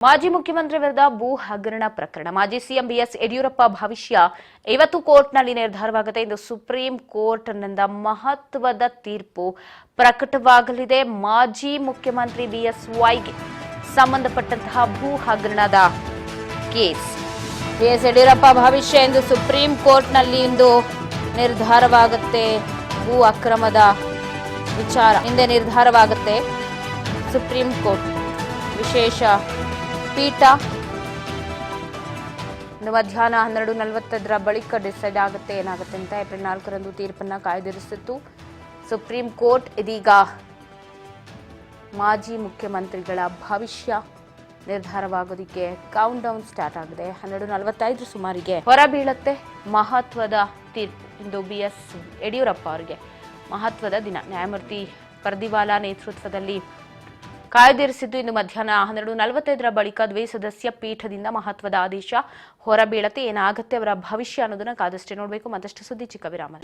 ಮಾಜಿ ಮುಖ್ಯಮಂತ್ರಿ ವಿರುದ್ಧ ಭೂ ಹಗರಣ ಪ್ರಕರಣ. ಮಾಜಿ ಸಿಎಂ ಬಿಎಸ್ ಯಡಿಯೂರಪ್ಪ ಭವಿಷ್ಯ ಇವತ್ತು ಕೋರ್ಟ್ನಲ್ಲಿ ನಿರ್ಧಾರವಾಗುತ್ತೆ. ಇಂದು ಸುಪ್ರೀಂ ಕೋರ್ಟ್ನಿಂದ ಮಹತ್ವದ ತೀರ್ಪು ಪ್ರಕಟವಾಗಲಿದೆ. ಮಾಜಿ ಮುಖ್ಯಮಂತ್ರಿ ಬಿಎಸ್ವೈಗೆ ಸಂಬಂಧಪಟ್ಟಂತಹ ಭೂ ಹಗರಣದ ಕೇಸ್. ಬಿಎಸ್ ಯಡಿಯೂರಪ್ಪ ಭವಿಷ್ಯ ಎಂದು ಸುಪ್ರೀಂ ಕೋರ್ಟ್ನಲ್ಲಿ ಇಂದು ನಿರ್ಧಾರವಾಗುತ್ತೆ. ಭೂ ಅಕ್ರಮದ ವಿಚಾರ ಹಿಂದೆ ನಿರ್ಧಾರವಾಗುತ್ತೆ. ಸುಪ್ರೀಂ ಕೋರ್ಟ್ ವಿಶೇಷ ಪೀಠ ಇಂದು ಮಧ್ಯಾಹ್ನ 12:45 ಬಳಿಕ ಡಿಸೈಡ್ ಆಗುತ್ತೆ ಏನಾಗುತ್ತೆ ಅಂತ. ಏಪ್ರಿಲ್ 4ರಂದು ತೀರ್ಪನ್ನು ಕಾಯ್ದಿರಿಸಿತ್ತು ಸುಪ್ರೀಂ ಕೋರ್ಟ್. ಇದೀಗ ಮಾಜಿ ಮುಖ್ಯಮಂತ್ರಿಗಳ ಭವಿಷ್ಯ ನಿರ್ಧಾರವಾಗೋದಕ್ಕೆ ಕೌಂಟ್ ಡೌನ್ ಸ್ಟಾರ್ಟ್ ಆಗಿದೆ. 12:45 ಸುಮಾರಿಗೆ ಹೊರಬೀಳುತ್ತೆ ಮಹತ್ವದ ತೀರ್ಪು. ಇಂದು ಬಿಎಸ್ ಯಡಿಯೂರಪ್ಪ ಅವರಿಗೆ ಮಹತ್ವದ ದಿನ. ನ್ಯಾಯಮೂರ್ತಿ ಪರ್ದಿವಾಲಾ ನೇತೃತ್ವದಲ್ಲಿ ಕಾಯ್ದಿರಿಸಿದ್ದು ಇಂದು ಮಧ್ಯಾಹ್ನ 12:45 ಬಳಿಕ ದ್ವಿಸದಸ್ಯ ಪೀಠದಿಂದ ಮಹತ್ವದ ಆದೇಶ ಹೊರಬೀಳತ್ತೆ. ಏನಾಗುತ್ತೆ ಅವರ ಭವಿಷ್ಯ ಅನ್ನೋದನ್ನ ಕಾದಷ್ಟೇ ನೋಡಬೇಕು. ಮತ್ತಷ್ಟು ಸುದ್ದಿ ಚಿಕ್ಕ ವಿರಾಮ.